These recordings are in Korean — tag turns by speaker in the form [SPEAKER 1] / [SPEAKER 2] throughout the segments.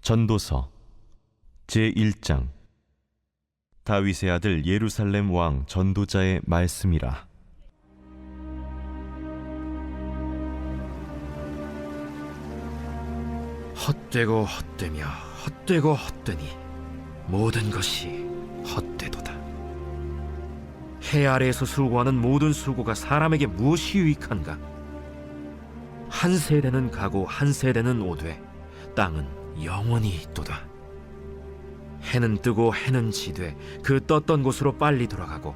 [SPEAKER 1] 전도서 제1장. 다윗의 아들 예루살렘 왕 전도자의 말씀이라.
[SPEAKER 2] 헛되고 헛되며 헛되고 헛되니 모든 것이 헛되도다. 해 아래에서 수고하는 모든 수고가 사람에게 무엇이 유익한가? 한 세대는 가고 한 세대는 오되 땅은 영원히 있도다. 해는 뜨고 해는 지되 그 떴던 곳으로 빨리 돌아가고,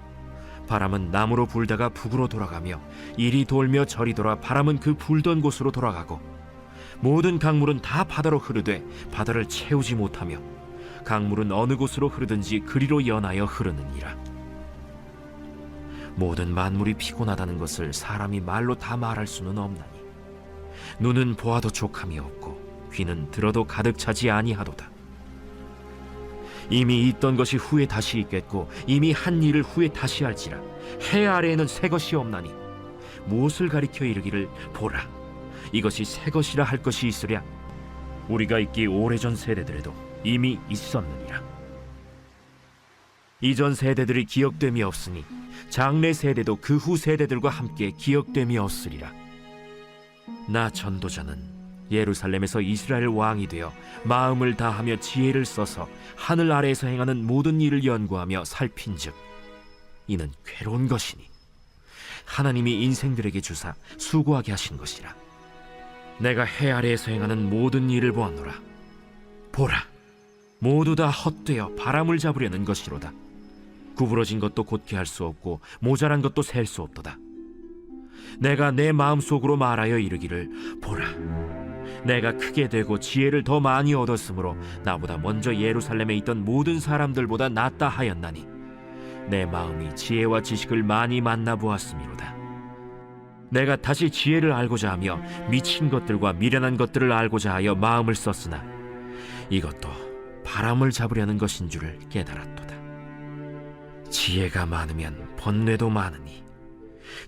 [SPEAKER 2] 바람은 남으로 불다가 북으로 돌아가며 이리 돌며 저리 돌아 바람은 그 불던 곳으로 돌아가고, 모든 강물은 다 바다로 흐르되 바다를 채우지 못하며 강물은 어느 곳으로 흐르든지 그리로 연하여 흐르느니라. 모든 만물이 피곤하다는 것을 사람이 말로 다 말할 수는 없나니, 눈은 보아도 족함이 없고 귀는 들어도 가득 차지 아니하도다. 이미 있던 것이 후에 다시 있겠고 이미 한 일을 후에 다시 할지라. 해 아래에는 새 것이 없나니 무엇을 가리켜 이르기를 보라, 이것이 새 것이라 할 것이 있으랴. 우리가 있기 오래전 세대들에도 이미 있었느니라. 이전 세대들이 기억됨이 없으니 장래 세대도 그 후 세대들과 함께 기억됨이 없으리라. 나 전도자는 예루살렘에서 이스라엘 왕이 되어 마음을 다하며 지혜를 써서 하늘 아래에서 행하는 모든 일을 연구하며 살핀즉 이는 괴로운 것이니 하나님이 인생들에게 주사 수고하게 하신 것이라. 내가 해 아래에서 행하는 모든 일을 보았노라. 보라, 모두 다 헛되어 바람을 잡으려는 것이로다. 구부러진 것도 곧게 할 수 없고 모자란 것도 셀 수 없도다. 내가 내 마음속으로 말하여 이르기를 보라, 내가 크게 되고 지혜를 더 많이 얻었으므로 나보다 먼저 예루살렘에 있던 모든 사람들보다 낫다 하였나니 내 마음이 지혜와 지식을 많이 만나보았음이로다. 내가 다시 지혜를 알고자 하며 미친 것들과 미련한 것들을 알고자 하여 마음을 썼으나 이것도 바람을 잡으려는 것인 줄을 깨달았도다. 지혜가 많으면 번뇌도 많으니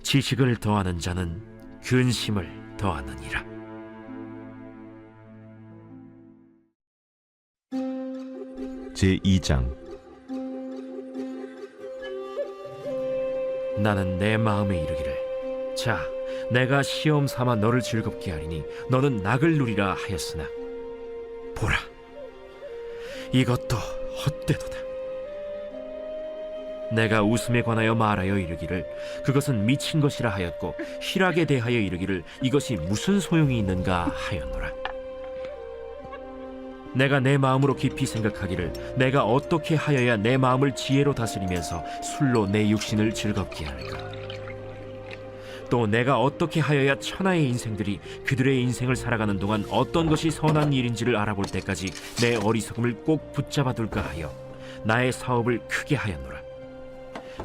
[SPEAKER 2] 지식을 더하는 자는 근심을 더하느니라.
[SPEAKER 1] 제2장.
[SPEAKER 2] 나는 내 마음에 이르기를, 자, 내가 시험 삼아 너를 즐겁게 하리니 너는 낙을 누리라 하였으나 보라, 이것도 헛되도다. 내가 웃음에 관하여 말하여 이르기를 그것은 미친 것이라 하였고 희락에 대하여 이르기를 이것이 무슨 소용이 있는가 하였노라. 내가 내 마음으로 깊이 생각하기를 내가 어떻게 하여야 내 마음을 지혜로 다스리면서 술로 내 육신을 즐겁게 할까? 또 내가 어떻게 하여야 천하의 인생들이 그들의 인생을 살아가는 동안 어떤 것이 선한 일인지를 알아볼 때까지 내 어리석음을 꼭 붙잡아 둘까 하여 나의 사업을 크게 하였노라.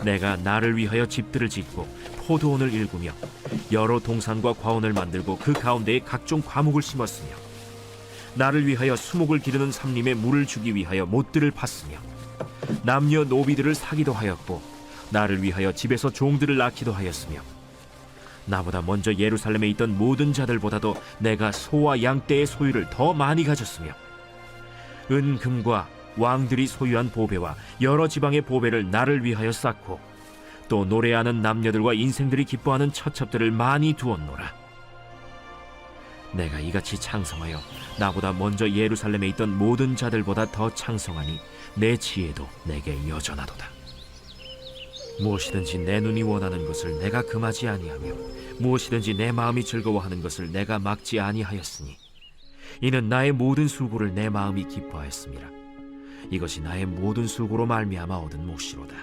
[SPEAKER 2] 내가 나를 위하여 집들을 짓고 포도원을 일구며 여러 동산과 과원을 만들고 그 가운데에 각종 과목을 심었으며 나를 위하여 수목을 기르는 삼림에 물을 주기 위하여 못들을 팠으며 남녀 노비들을 사기도 하였고 나를 위하여 집에서 종들을 낳기도 하였으며 나보다 먼저 예루살렘에 있던 모든 자들보다도 내가 소와 양떼의 소유를 더 많이 가졌으며 은금과 왕들이 소유한 보배와 여러 지방의 보배를 나를 위하여 쌓고 또 노래하는 남녀들과 인생들이 기뻐하는 처첩들을 많이 두었노라. 내가 이같이 창성하여 나보다 먼저 예루살렘에 있던 모든 자들보다 더 창성하니 내 지혜도 내게 여전하도다. 무엇이든지 내 눈이 원하는 것을 내가 금하지 아니하며 무엇이든지 내 마음이 즐거워하는 것을 내가 막지 아니하였으니 이는 나의 모든 수고를 내 마음이 기뻐하였음이라. 이것이 나의 모든 수고로 말미암아 얻은 몫이로다.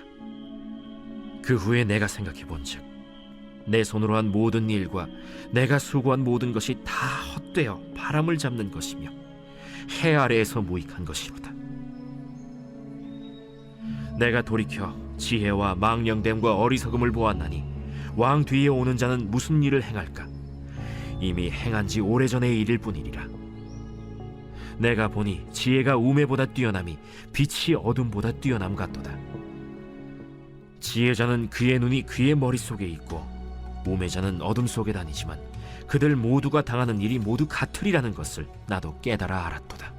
[SPEAKER 2] 그 후에 내가 생각해 본즉 내 손으로 한 모든 일과 내가 수고한 모든 것이 다 헛되어 바람을 잡는 것이며 해 아래에서 무익한 것이로다. 내가 돌이켜 지혜와 망령됨과 어리석음을 보았나니 왕 뒤에 오는 자는 무슨 일을 행할까? 이미 행한 지 오래전의 일일 뿐이니라. 내가 보니 지혜가 우매보다 뛰어남이 빛이 어둠보다 뛰어남 같도다. 지혜자는 그의 눈이 그의 머릿속에 있고 우매자는 어둠 속에 다니지만 그들 모두가 당하는 일이 모두 같으리라는 것을 나도 깨달아 알았도다.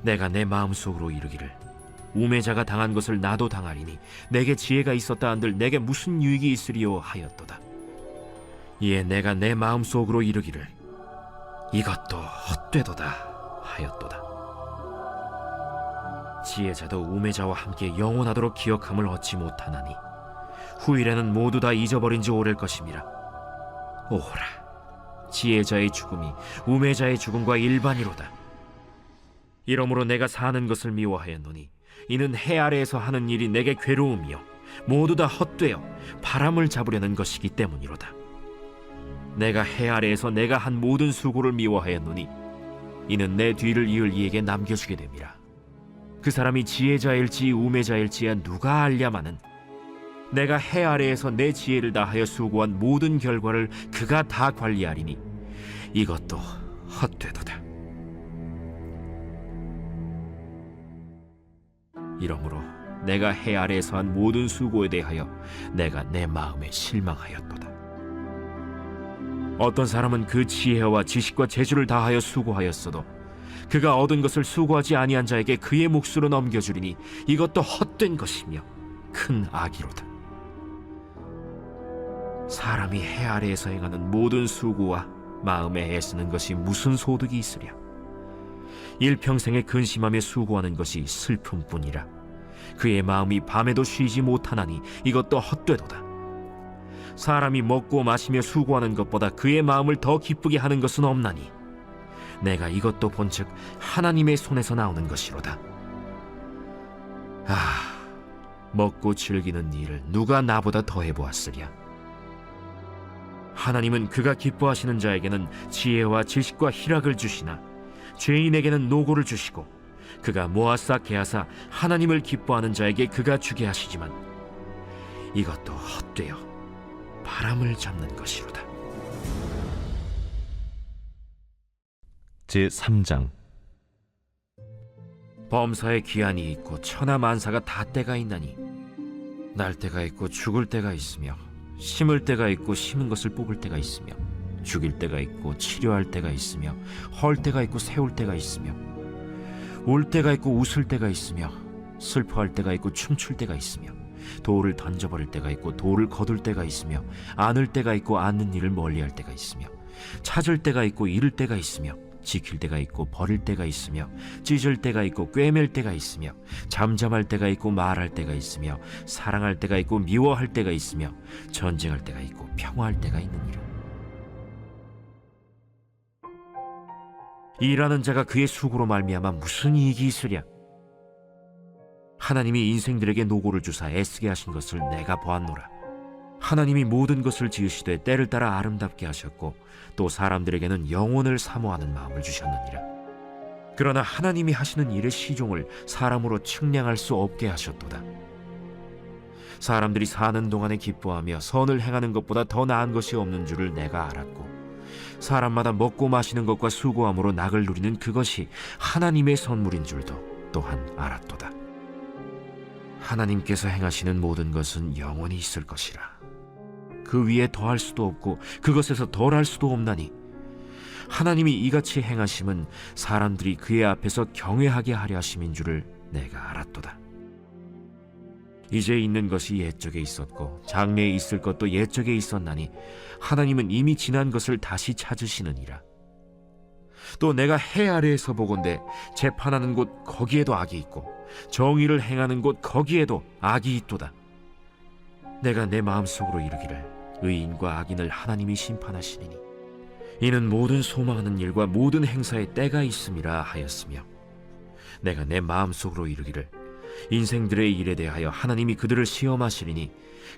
[SPEAKER 2] 내가 내 마음속으로 이르기를 우매자가 당한 것을 나도 당하리니 내게 지혜가 있었다 한들 내게 무슨 유익이 있으리요 하였도다. 이에 내가 내 마음속으로 이르기를 이것도 헛되도다 하였도다. 지혜자도 우매자와 함께 영원하도록 기억함을 얻지 못하나니 후일에는 모두 다 잊어버린 지 오래일 것임이라. 오호라, 지혜자의 죽음이 우매자의 죽음과 일반이로다. 이러므로 내가 사는 것을 미워하였노니 이는 해 아래에서 하는 일이 내게 괴로움이요 모두 다 헛되어 바람을 잡으려는 것이기 때문이로다. 내가 해 아래에서 내가 한 모든 수고를 미워하였노니 이는 내 뒤를 이을 이에게 남겨주게 됨이라. 그 사람이 지혜자일지 우매자일지야 누가 알랴마는 내가 해 아래에서 내 지혜를 다하여 수고한 모든 결과를 그가 다 관리하리니 이것도 헛되도다. 이러므로 내가 해 아래에서 한 모든 수고에 대하여 내가 내 마음에 실망하였도다. 어떤 사람은 그 지혜와 지식과 재주를 다하여 수고하였어도 그가 얻은 것을 수고하지 아니한 자에게 그의 몫으로 넘겨주리니 이것도 헛된 것이며 큰 악이로다. 사람이 해 아래에서 행하는 모든 수고와 마음에 애쓰는 것이 무슨 소득이 있으랴. 일평생에 근심하며 수고하는 것이 슬픔뿐이라. 그의 마음이 밤에도 쉬지 못하나니 이것도 헛되도다. 사람이 먹고 마시며 수고하는 것보다 그의 마음을 더 기쁘게 하는 것은 없나니 내가 이것도 본즉 하나님의 손에서 나오는 것이로다. 먹고 즐기는 일을 누가 나보다 더 해보았으랴. 하나님은 그가 기뻐하시는 자에게는 지혜와 지식과 희락을 주시나 죄인에게는 노고를 주시고 그가 모아싸 개하사 하나님을 기뻐하는 자에게 그가 주게 하시지만 이것도 헛되어 바람을 잡는 것이로다.
[SPEAKER 1] 제3장.
[SPEAKER 2] 범사에 기한이 있고 천하만사가 다 때가 있나니 날 때가 있고 죽을 때가 있으며 심을 때가 있고 심은 것을 뽑을 때가 있으며 죽일 때가 있고 치료할 때가 있으며 헐 때가 있고 세울 때가 있으며 울 때가 있고 웃을 때가 있으며 슬퍼할 때가 있고 춤출 때가 있으며 돌을 던져버릴 때가 있고 돌을 거둘 때가 있으며 안을 때가 있고 안는 일을 멀리할 때가 있으며 찾을 때가 있고 잃을 때가 있으며 지킬 때가 있고 버릴 때가 있으며 찢을 때가 있고 꿰맬 때가 있으며 잠잠할 때가 있고 말할 때가 있으며 사랑할 때가 있고 미워할 때가 있으며 전쟁할 때가 있고 평화할 때가 있느니라. 일하는 자가 그의 수고로 말미암아 무슨 이익이 있으랴. 하나님이 인생들에게 노고를 주사 애쓰게 하신 것을 내가 보았노라. 하나님이 모든 것을 지으시되 때를 따라 아름답게 하셨고 또 사람들에게는 영혼을 사모하는 마음을 주셨느니라. 그러나 하나님이 하시는 일의 시종을 사람으로 측량할 수 없게 하셨도다. 사람들이 사는 동안에 기뻐하며 선을 행하는 것보다 더 나은 것이 없는 줄을 내가 알았고 사람마다 먹고 마시는 것과 수고함으로 낙을 누리는 그것이 하나님의 선물인 줄도 또한 알았도다. 하나님께서 행하시는 모든 것은 영원히 있을 것이라. 그 위에 더할 수도 없고 그것에서 덜할 수도 없나니 하나님이 이같이 행하심은 사람들이 그의 앞에서 경외하게 하려 하심인 줄을 내가 알았도다. 이제 있는 것이 옛적에 있었고 장래에 있을 것도 옛적에 있었나니 하나님은 이미 지난 것을 다시 찾으시느니라. 또 내가 해 아래에서 보건대 재판하는 곳 거기에도 악이 있고 정의를 행하는 곳 거기에도 악이 있도다. 내가 내 마음속으로 이르기를 의인과 악인을 하나님이 심판하시리니 이는 모든 소망하는 일과 모든 행사에 때가 있음이라 하였으며 내가 내 마음속으로 이르기를 인생들의 일에 대하여 하나님이 그들을 시험하시리니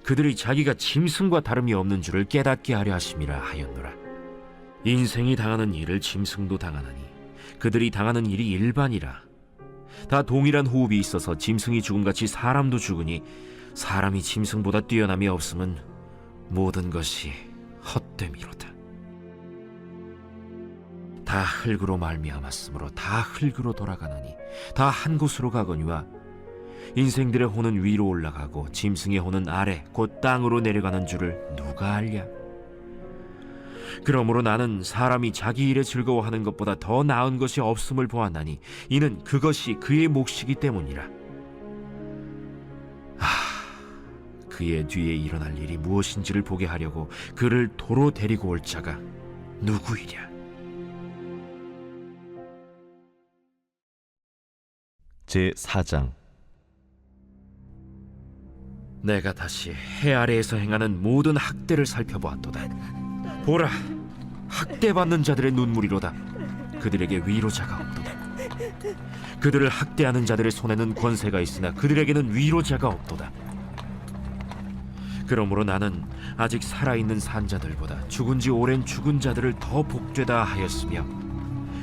[SPEAKER 2] 그들이 자기가 짐승과 다름이 없는 줄을 깨닫게 하려 하심이라 하였노라. 인생이 당하는 일을 짐승도 당하나니 그들이 당하는 일이 일반이라. 다 동일한 호흡이 있어서 짐승이 죽음같이 사람도 죽으니 사람이 짐승보다 뛰어남이 없음은 모든 것이 헛됨이로다. 다 흙으로 말미암았으므로 다 흙으로 돌아가나니 다 한 곳으로 가거니와 인생들의 혼은 위로 올라가고 짐승의 혼은 아래 곧 땅으로 내려가는 줄을 누가 알랴. 그러므로 나는 사람이 자기 일에 즐거워하는 것보다 더 나은 것이 없음을 보았나니 이는 그것이 그의 몫이기 때문이라. 그의 뒤에 일어날 일이 무엇인지를 보게 하려고 그를 도로 데리고 올 자가 누구이랴?
[SPEAKER 1] 제4장.
[SPEAKER 2] 내가 다시 해 아래에서 행하는 모든 학대를 살펴보았도다. 보라, 학대받는 자들의 눈물이로다. 그들에게 위로자가 없도다. 그들을 학대하는 자들의 손에는 권세가 있으나 그들에게는 위로자가 없도다. 그러므로 나는 아직 살아있는 산자들보다 죽은 지 오랜 죽은 자들을 더 복되다 하였으며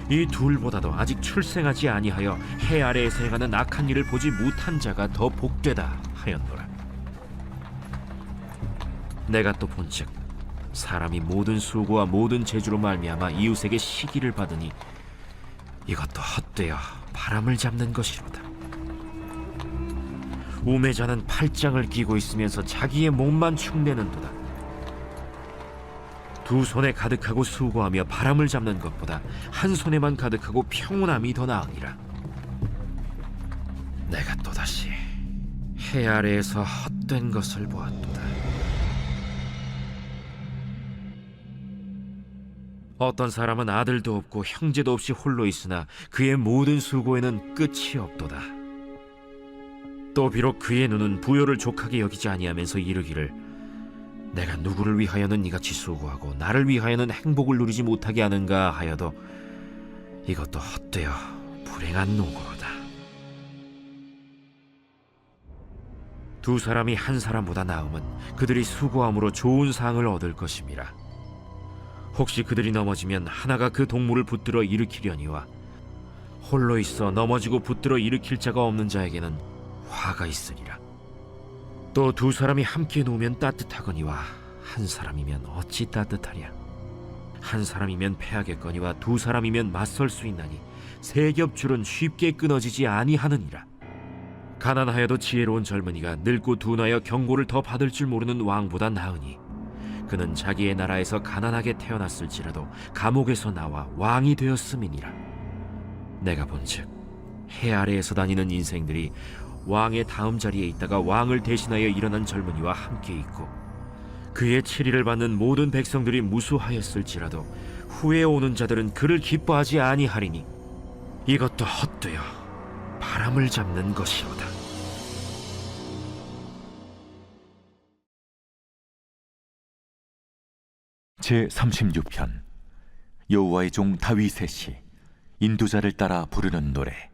[SPEAKER 2] 이 둘보다도 아직 출생하지 아니하여 해 아래에서 행하는 악한 일을 보지 못한 자가 더 복되다 하였노라. 내가 또 본즉 사람이 모든 수고와 모든 재주로 말미암아 이웃에게 시기를 받으니 이것도 헛되어 바람을 잡는 것이로다. 우매자는 팔짱을 끼고 있으면서 자기의 몸만 축내는도다. 두 손에 가득하고 수고하며 바람을 잡는 것보다 한 손에만 가득하고 평온함이 더 나으니라. 내가 또다시 해 아래에서 헛된 것을 보았도다. 어떤 사람은 아들도 없고 형제도 없이 홀로 있으나 그의 모든 수고에는 끝이 없도다. 또 비록 그의 눈은 부요를 족하게 여기지 아니하면서 이르기를 내가 누구를 위하여는 이같이 수고하고 나를 위하여는 행복을 누리지 못하게 하는가 하여도 이것도 헛되어 불행한 노고로다. 두 사람이 한 사람보다 나음은 그들이 수고함으로 좋은 상을 얻을 것임이라. 혹시 그들이 넘어지면 하나가 그 동물을 붙들어 일으키려니와 홀로 있어 넘어지고 붙들어 일으킬 자가 없는 자에게는 화가 있으리라. 또 두 사람이 함께 누우면 따뜻하거니와 한 사람이면 어찌 따뜻하랴. 한 사람이면 패하겠거니와 두 사람이면 맞설 수 있나니 세 겹줄은 쉽게 끊어지지 아니하느니라. 가난하여도 지혜로운 젊은이가 늙고 둔하여 경고를 더 받을 줄 모르는 왕보다 나으니 그는 자기의 나라에서 가난하게 태어났을지라도 감옥에서 나와 왕이 되었음이니라. 내가 본즉 해 아래에서 다니는 인생들이 왕의 다음 자리에 있다가 왕을 대신하여 일어난 젊은이와 함께 있고 그의 치리를 받는 모든 백성들이 무수하였을지라도 후에 오는 자들은 그를 기뻐하지 아니하리니 이것도 헛되어 바람을 잡는 것이로다.
[SPEAKER 3] 제36편. 여호와의 종 다윗의 시. 인도자를 따라 부르는 노래.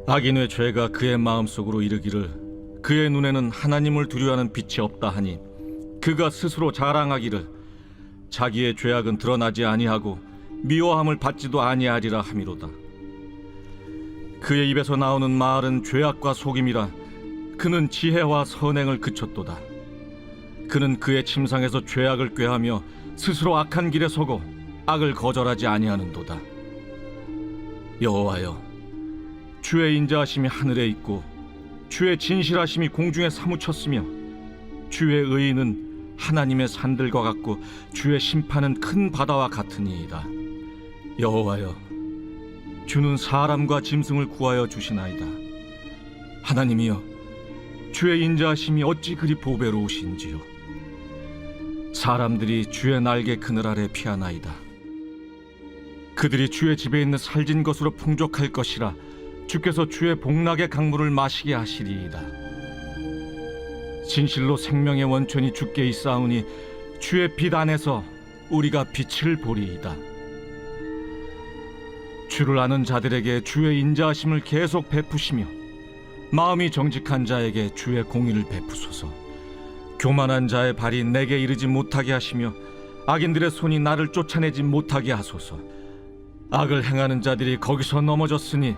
[SPEAKER 4] 악인의 죄가 그의 마음속으로 이르기를 그의 눈에는 하나님을 두려워하는 빛이 없다 하니 그가 스스로 자랑하기를 자기의 죄악은 드러나지 아니하고 미워함을 받지도 아니하리라 함이로다. 그의 입에서 나오는 말은 죄악과 속임이라. 그는 지혜와 선행을 그쳤도다. 그는 그의 침상에서 죄악을 꾀하며 스스로 악한 길에 서고 악을 거절하지 아니하는도다. 여호와여, 주의 인자하심이 하늘에 있고 주의 진실하심이 공중에 사무쳤으며 주의 의의는 하나님의 산들과 같고 주의 심판은 큰 바다와 같으니이다. 여호와여, 주는 사람과 짐승을 구하여 주시나이다. 하나님이여, 주의 인자하심이 어찌 그리 보배로우신지요. 사람들이 주의 날개 그늘 아래 피하나이다. 그들이 주의 집에 있는 살진 것으로 풍족할 것이라. 주께서 주의 복락의 강물을 마시게 하시리이다. 진실로 생명의 원천이 주께 있사오니 주의 빛 안에서 우리가 빛을 보리이다. 주를 아는 자들에게 주의 인자하심을 계속 베푸시며 마음이 정직한 자에게 주의 공의를 베푸소서. 교만한 자의 발이 내게 이르지 못하게 하시며 악인들의 손이 나를 쫓아내지 못하게 하소서. 악을 행하는 자들이 거기서 넘어졌으니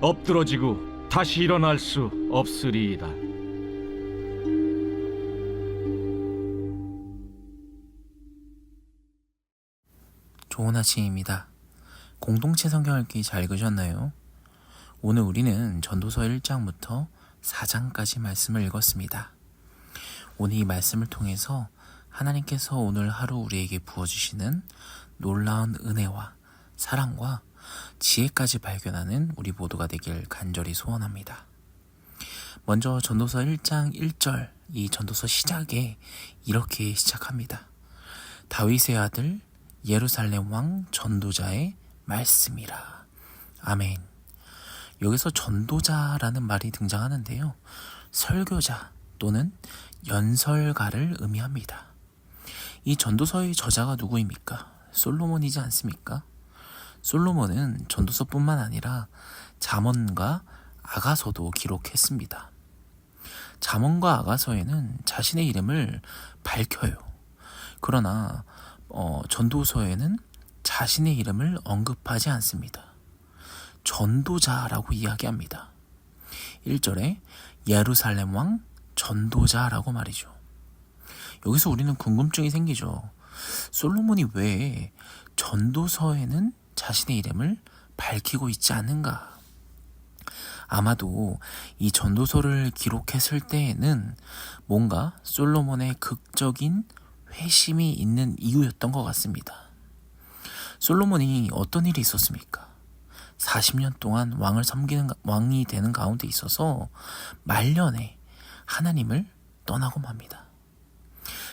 [SPEAKER 4] 엎드러지고 다시 일어날 수 없으리이다.
[SPEAKER 5] 좋은 아침입니다. 공동체 성경 읽기 잘 읽으셨나요? 오늘 우리는 전도서 1장부터 4장까지 말씀을 읽었습니다. 오늘 이 말씀을 통해서 하나님께서 오늘 하루 우리에게 부어주시는 놀라운 은혜와 사랑과 지혜까지 발견하는 우리 모두가 되길 간절히 소원합니다. 먼저 전도서 1장 1절, 이 전도서 시작에 이렇게 시작합니다. 다윗의 아들 예루살렘 왕 전도자의 말씀이라. 아멘. 여기서 전도자라는 말이 등장하는데요, 설교자 또는 연설가를 의미합니다. 이 전도서의 저자가 누구입니까? 솔로몬이지 않습니까? 솔로몬은 전도서뿐만 아니라 잠언과 아가서도 기록했습니다. 잠언과 아가서에는 자신의 이름을 밝혀요. 그러나 전도서에는 자신의 이름을 언급하지 않습니다. 전도자라고 이야기합니다. 1절에 예루살렘 왕 전도자라고 말이죠. 여기서 우리는 궁금증이 생기죠. 솔로몬이 왜 전도서에는 자신의 이름을 밝히고 있지 않는가? 아마도 이 전도서를 기록했을 때에는 뭔가 솔로몬의 극적인 회심이 있는 이유였던 것 같습니다. 솔로몬이 어떤 일이 있었습니까? 40년 동안 왕이 되는 가운데 있어서 말년에 하나님을 떠나고 맙니다.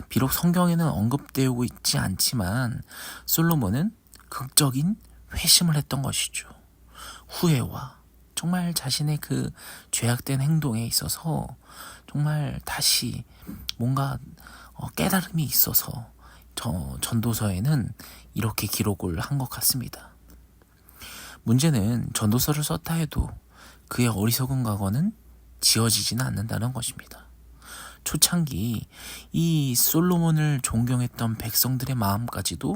[SPEAKER 5] 비록 성경에는 언급되고 있지 않지만 솔로몬은 극적인 회심을 했던 것이죠. 후회와 정말 자신의 그 죄악된 행동에 있어서 정말 다시 뭔가 깨달음이 있어서 전도서에는 이렇게 기록을 한 것 같습니다. 문제는 전도서를 썼다 해도 그의 어리석은 과거는 지워지지는 않는다는 것입니다. 초창기 이 솔로몬을 존경했던 백성들의 마음까지도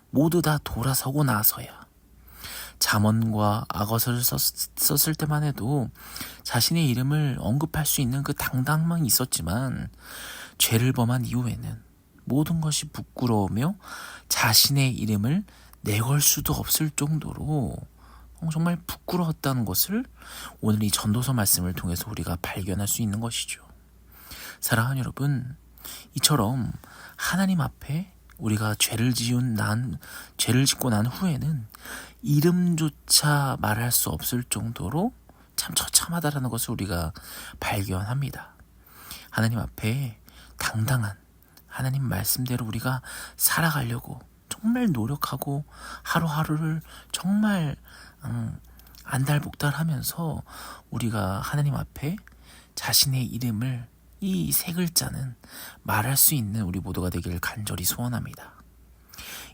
[SPEAKER 5] 모두 다 돌아서고 나서야, 잠언과 아가서를 썼을 때만 해도 자신의 이름을 언급할 수 있는 그 당당함은 있었지만 죄를 범한 이후에는 모든 것이 부끄러우며 자신의 이름을 내걸 수도 없을 정도로 정말 부끄러웠다는 것을 오늘 이 전도서 말씀을 통해서 우리가 발견할 수 있는 것이죠. 사랑하는 여러분, 이처럼 하나님 앞에 우리가 죄를 짓고 난 후에는 이름조차 말할 수 없을 정도로 참 처참하다라는 것을 우리가 발견합니다. 하나님 앞에 당당한 하나님 말씀대로 우리가 살아가려고 정말 노력하고 하루하루를 정말 안달복달하면서 우리가 하나님 앞에 자신의 이름을 이 세 글자는 말할 수 있는 우리 모두가 되길 간절히 소원합니다.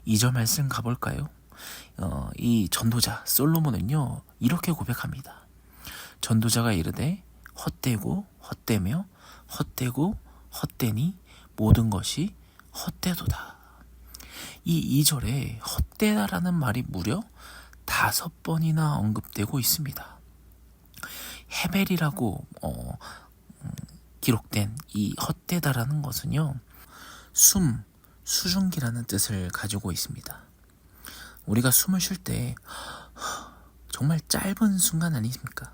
[SPEAKER 5] 2절 말씀 가볼까요? 이 전도자 솔로몬은요 이렇게 고백합니다. 전도자가 이르되 헛되고 헛되며 헛되고 헛되니 모든 것이 헛되도다. 이 2절에 헛되다라는 말이 무려 5번이나 언급되고 있습니다. 헤벨이라고 기록된 이 헛되다라는 것은요, 수증기라는 뜻을 가지고 있습니다. 우리가 숨을 쉴 때 정말 짧은 순간 아니십니까?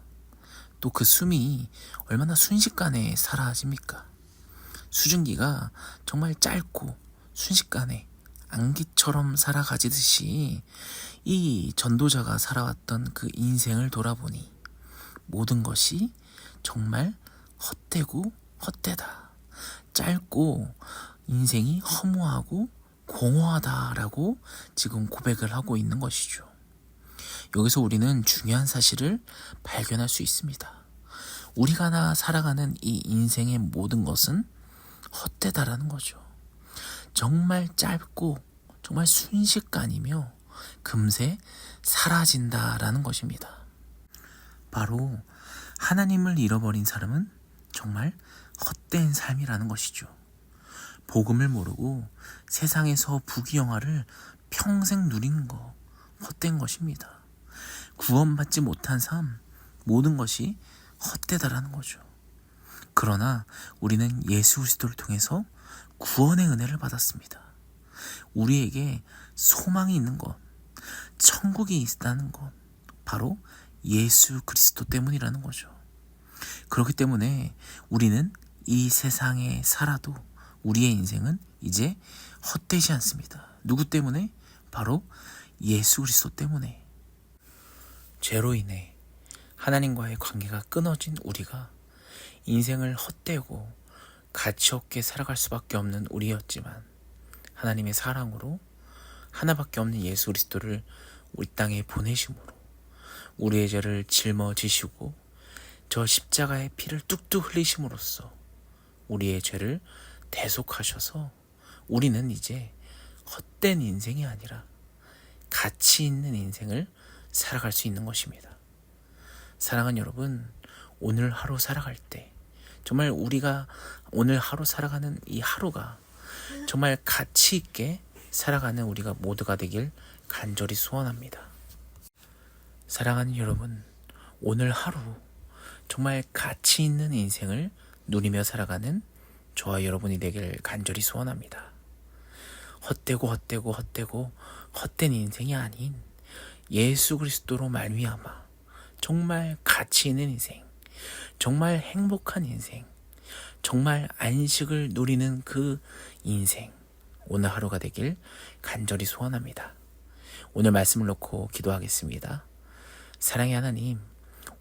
[SPEAKER 5] 또 그 숨이 얼마나 순식간에 사라집니까? 수증기가 정말 짧고 순식간에 안기처럼 살아가지듯이 이 전도자가 살아왔던 그 인생을 돌아보니 모든 것이 정말 헛되고 헛되다, 짧고 인생이 허무하고 공허하다라고 지금 고백을 하고 있는 것이죠. 여기서 우리는 중요한 사실을 발견할 수 있습니다. 우리가 살아가는 이 인생의 모든 것은 헛되다라는 거죠. 정말 짧고 정말 순식간이며 금세 사라진다라는 것입니다. 바로 하나님을 잃어버린 사람은 정말 헛된 삶이라는 것이죠. 복음을 모르고 세상에서 부귀영화를 평생 누린 거 헛된 것입니다. 구원받지 못한 삶, 모든 것이 헛되다라는 거죠. 그러나 우리는 예수 그리스도를 통해서 구원의 은혜를 받았습니다. 우리에게 소망이 있는 것, 천국이 있다는 것, 바로 예수 그리스도 때문이라는 거죠. 그렇기 때문에 우리는 이 세상에 살아도 우리의 인생은 이제 헛되지 않습니다. 누구 때문에? 바로 예수 그리스도 때문에. 죄로 인해 하나님과의 관계가 끊어진 우리가 인생을 헛되고 가치 없게 살아갈 수밖에 없는 우리였지만, 하나님의 사랑으로 하나밖에 없는 예수 그리스도를 우리 땅에 보내심으로 우리의 죄를 짊어지시고 저 십자가의 피를 뚝뚝 흘리심으로써 우리의 죄를 대속하셔서 우리는 이제 헛된 인생이 아니라 가치 있는 인생을 살아갈 수 있는 것입니다. 사랑하는 여러분, 오늘 하루 살아갈 때 정말 우리가 오늘 하루 살아가는 이 하루가 정말 가치 있게 살아가는 우리가 모두가 되길 간절히 소원합니다. 사랑하는 여러분, 오늘 하루 정말 가치 있는 인생을 누리며 살아가는 저와 여러분이 되길 간절히 소원합니다. 헛되고 헛된 인생이 아닌 예수 그리스도로 말미암아 정말 가치 있는 인생, 정말 행복한 인생, 정말 안식을 누리는 그 인생, 오늘 하루가 되길 간절히 소원합니다. 오늘 말씀을 놓고 기도하겠습니다. 사랑의 하나님,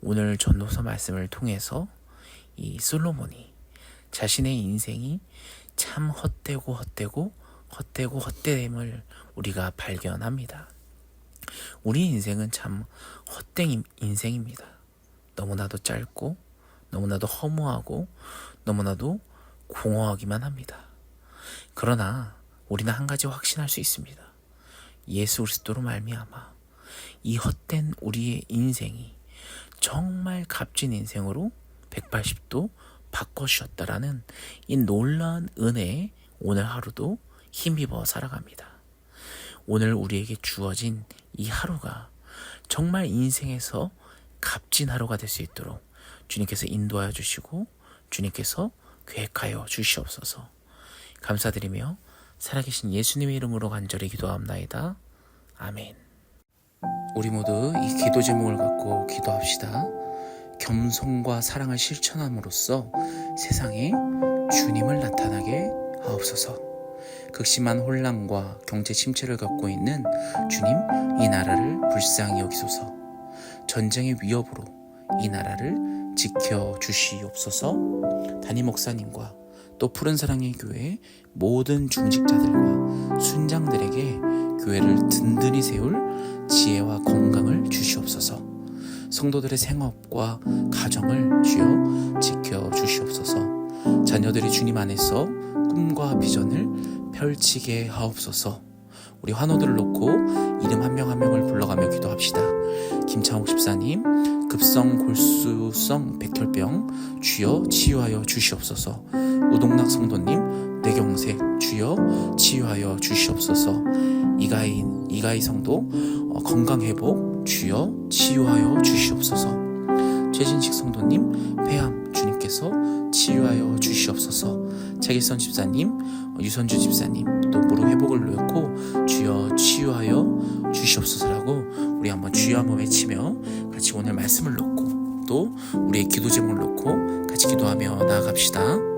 [SPEAKER 5] 오늘 전도서 말씀을 통해서 이 솔로몬이 자신의 인생이 참 헛되됨을 우리가 발견합니다. 우리 인생은 참 헛된 인생입니다. 너무나도 짧고 너무나도 허무하고 너무나도 공허하기만 합니다. 그러나 우리는 한 가지 확신할 수 있습니다. 예수 그리스도로 말미암아 이 헛된 우리의 인생이 정말 값진 인생으로 180도 바꿔주셨다라는 이 놀라운 은혜에 오늘 하루도 힘입어 살아갑니다. 오늘 우리에게 주어진 이 하루가 정말 인생에서 값진 하루가 될 수 있도록 주님께서 인도하여 주시고 주님께서 계획하여 주시옵소서. 감사드리며 살아계신 예수님의 이름으로 간절히 기도합나이다. 아멘. 우리 모두 이 기도 제목을 갖고 기도합시다. 겸손과 사랑을 실천함으로써 세상에 주님을 나타나게 하옵소서. 극심한 혼란과 경제 침체를 겪고 있는 주님, 이 나라를 불쌍히 여기소서. 전쟁의 위협으로 이 나라를 지켜주시옵소서. 담임 목사님과 또 푸른사랑의 교회 모든 중직자들과 순장들에게 교회를 든든히 세울 지혜와 건강을 주시옵소서. 성도들의 생업과 가정을 주여 지켜주시옵소서. 자녀들이 주님 안에서 꿈과 비전을 펼치게 하옵소서. 우리 환우들을 놓고 이름 한 명 한 명을 불러가며 기도합시다. 김창욱 집사님, 급성 골수성 백혈병 주여 치유하여 주시옵소서. 우동락 성도님, 뇌경색 주여 치유하여 주시옵소서. 이가희 성도 건강회복 주여 치유하여 주시옵소서. 최진식 성도님, 폐암 주님께서 치유하여 주시옵소서. 차길선 집사님, 유선주 집사님, 또 무릎 회복을 놓고 주여 치유하여 주시옵소서라고 우리 한번 주여 한번 외치며 같이 오늘 말씀을 놓고 또 우리의 기도 제목을 놓고 같이 기도하며 나아갑시다.